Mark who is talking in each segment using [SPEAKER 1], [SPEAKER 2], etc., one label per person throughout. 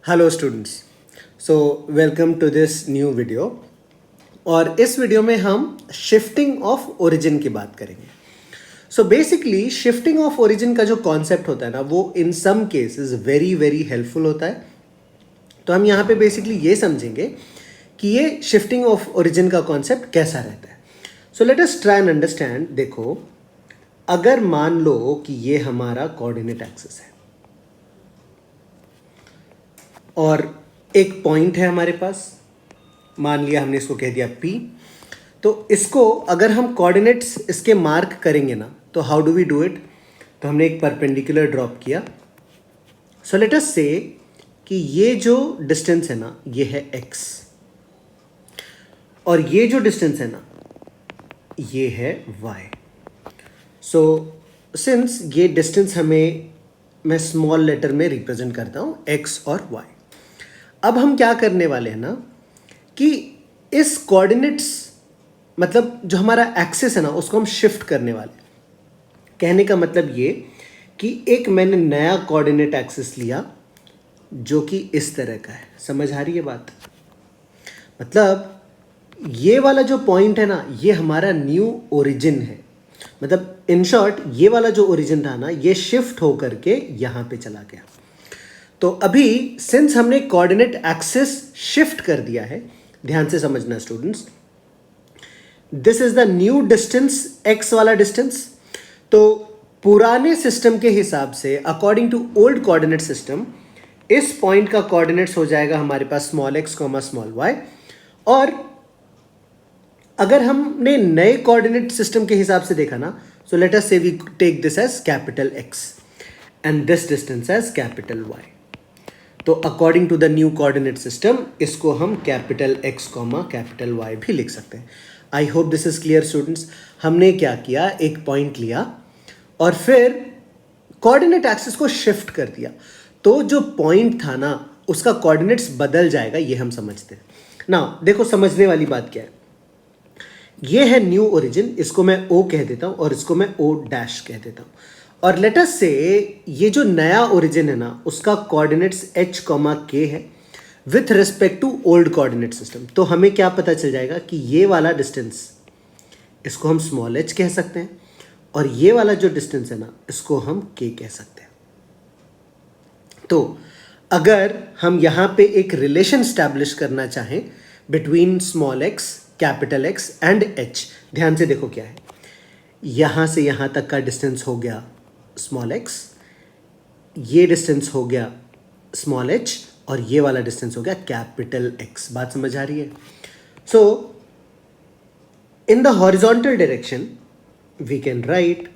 [SPEAKER 1] Hello students. So welcome to this new video. और इस video में हम शिफ्टिंग ऑफ ओरिजिन की बात करेंगे। So basically shifting of origin का जो कॉन्सेप्ट होता है ना, वो in some cases very very helpful होता है। तो हम यहाँ पे बेसिकली ये समझेंगे कि ये शिफ्टिंग ऑफ ओरिजिन का कॉन्सेप्ट कैसा रहता है। सो let us try and understand. देखो, अगर मान लो कि ये हमारा कोऑर्डिनेट एक्सिस है और एक पॉइंट है हमारे पास, मान लिया हमने इसको कह दिया P। तो इसको अगर हम कोऑर्डिनेट्स इसके मार्क करेंगे ना, तो how do we do it. तो हमने एक परपेंडिकुलर ड्रॉप किया। सो लेट अस से कि ये जो डिस्टेंस है ना, ये है x, और ये जो डिस्टेंस है ना, ये है y। सो सिंस ये डिस्टेंस हमें, मैं स्मॉल लेटर में रिप्रेजेंट करता हूं x और y। अब हम क्या करने वाले हैं ना कि इस कोऑर्डिनेट्स, मतलब जो हमारा एक्सिस है ना, उसको हम शिफ्ट करने वाले हैं। कहने का मतलब ये कि एक मैंने नया कोऑर्डिनेट एक्सिस लिया जो कि इस तरह का है। समझ आ रही है बात। मतलब ये वाला जो पॉइंट है ना, ये हमारा न्यू ओरिजिन है। मतलब इन शॉर्ट, ये वाला जो ओरिजिन था ना, ये शिफ्ट होकर के यहां पे चला गया। तो अभी सिंस हमने कोऑर्डिनेट एक्सिस शिफ्ट कर दिया है, ध्यान से समझना students, this is the new distance, x वाला डिस्टेंस। तो पुराने सिस्टम के हिसाब से, according to old coordinate system, इस पॉइंट का कोऑर्डिनेट्स हो जाएगा हमारे पास स्मॉल x, स्मॉल y। और अगर हमने नए कोऑर्डिनेट सिस्टम के हिसाब से देखा ना, सो let us say we take this as capital X and this distance as capital Y। तो according to the new coordinate system, इसको हम कैपिटल X, कैपिटल Y भी लिख सकते हैं। I hope this is clear students. हमने क्या किया, एक पॉइंट लिया और फिर कोऑर्डिनेट एक्सिस को शिफ्ट कर दिया। तो जो पॉइंट था ना, उसका कोऑर्डिनेट्स बदल जाएगा, ये हम समझते हैं ना। देखो, समझने वाली बात क्या है, ये है न्यू ओरिजिन, इसको मैं O कह देता हूं और इसको मैं O डैश कह देता हूं। और लेट अस से ये जो नया ओरिजिन है ना, उसका कोऑर्डिनेट्स h, k है with respect to old coordinate system. तो हमें क्या पता चल जाएगा कि ये वाला डिस्टेंस, इसको हम स्मॉल h कह सकते हैं, और ये वाला जो डिस्टेंस है ना, इसको हम k कह सकते हैं। तो अगर हम यहां पे एक रिलेशन स्टैब्लिश करना चाहें between small x, capital X and h, ध्यान से देखो क्या है। यहां से यहां तक का डिस्टेंस हो गया स्मॉल x, ये डिस्टेंस हो गया स्मॉल h, और ये वाला डिस्टेंस हो गया कैपिटल X। बात समझ आ रही है। So in the horizontal direction we can write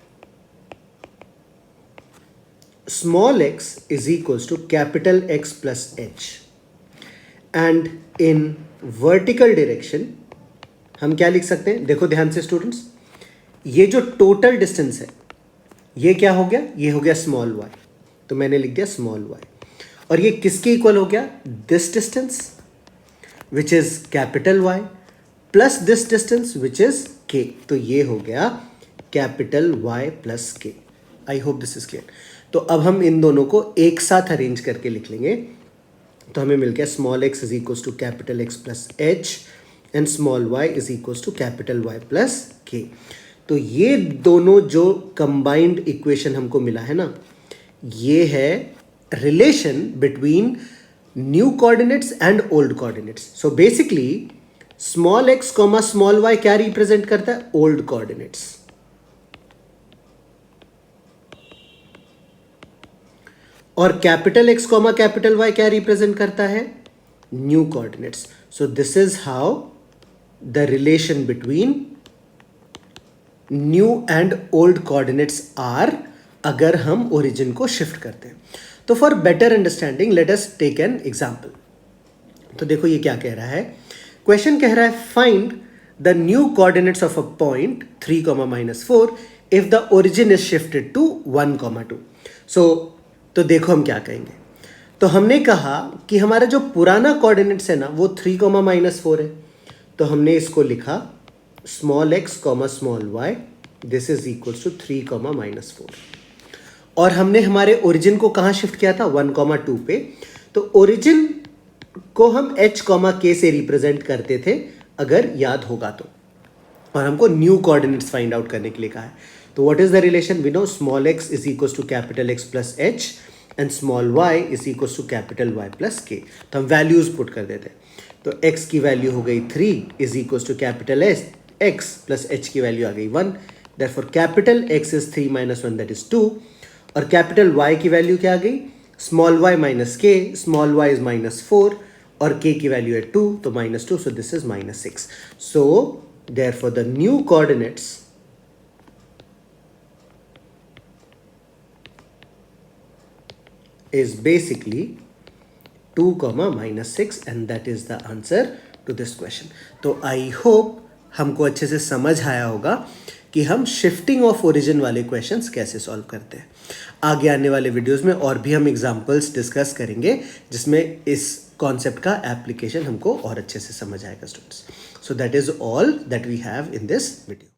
[SPEAKER 1] small x is equals to capital X plus h, and in vertical direction हम क्या लिख सकते हैं। देखो ध्यान से स्टूडेंट्स, ये जो टोटल डिस्टेंस है, ये क्या हो गया, ये हो गया स्मॉल y। तो मैंने लिख दिया स्मॉल y। और ये किसके इक्वल हो गया, this distance which is capital Y plus this distance which is k। तो ये हो गया capital Y plus k। I hope this is clear. तो अब हम इन दोनों को एक साथ अरेंज करके लिख लेंगे। तो हमें मिल गया small x is equal to capital X plus h and small y is equal to capital Y plus k। तो ये दोनों जो कंबाइंड इक्वेशन हमको मिला है ना, ये है relation between new coordinates and old coordinates. So basically small x, small y क्या रिप्रेजेंट करता है, ओल्ड कोऑर्डिनेट्स, और कैपिटल X, कैपिटल Y क्या रिप्रेजेंट करता है, new coordinates. So this is how the relation between new and old coordinates are, अगर हम origin को शिफ्ट करते हैं। तो for better understanding let us take an example. तो देखो ये क्या कह रहा है, क्वेश्चन कह रहा है find the new coordinates of a point 3, -4 if the origin is shifted to 1, 2। So तो देखो हम क्या कहेंगे। तो हमने कहा कि हमारा जो पुराना कोऑर्डिनेट्स है ना, वो 3, -4 है। तो हमने इसको लिखा small x, small y, this is equal to 3, -4। और हमने हमारे ओरिजिन को कहाँ शिफ्ट किया था, 1, 2 पे। तो ओरिजिन को हम h कॉमा k से रिप्रेजेंट करते थे, अगर याद होगा तो, और हमको न्यू कोऑर्डिनेट्स फाइंड आउट करने के लिए कहा है. तो what is the relation? We know small x is equals to capital X plus h and small y is equals to capital Y plus k. तो हम वैल्यूज पुट कर देते हैं. तो x की वैल्यू हो गई 3 is equals to capital X plus h की वैल्यू आ गई 1. Therefore capital X is 3 minus 1 that is 2. और कैपिटल Y की वैल्यू क्या आ गई? Small y minus k, small y is minus 4 और k की वैल्यू है 2, तो minus 2, so this is minus 6. सो therefore the new coordinates is basically 2 comma minus 6 and that is the answer to this question. तो I hope हमको अच्छे से समझ आया होगा कि हम शिफ्टिंग ऑफ ओरिजिन वाले क्वेश्चंस कैसे सॉल्व करते हैं. आगे आने वाले वीडियोस में और भी हम एग्जांपल्स डिस्कस करेंगे जिसमें इस कॉन्सेप्ट का एप्लीकेशन हमको और अच्छे से समझ आएगा students. So that is all that we have in this video.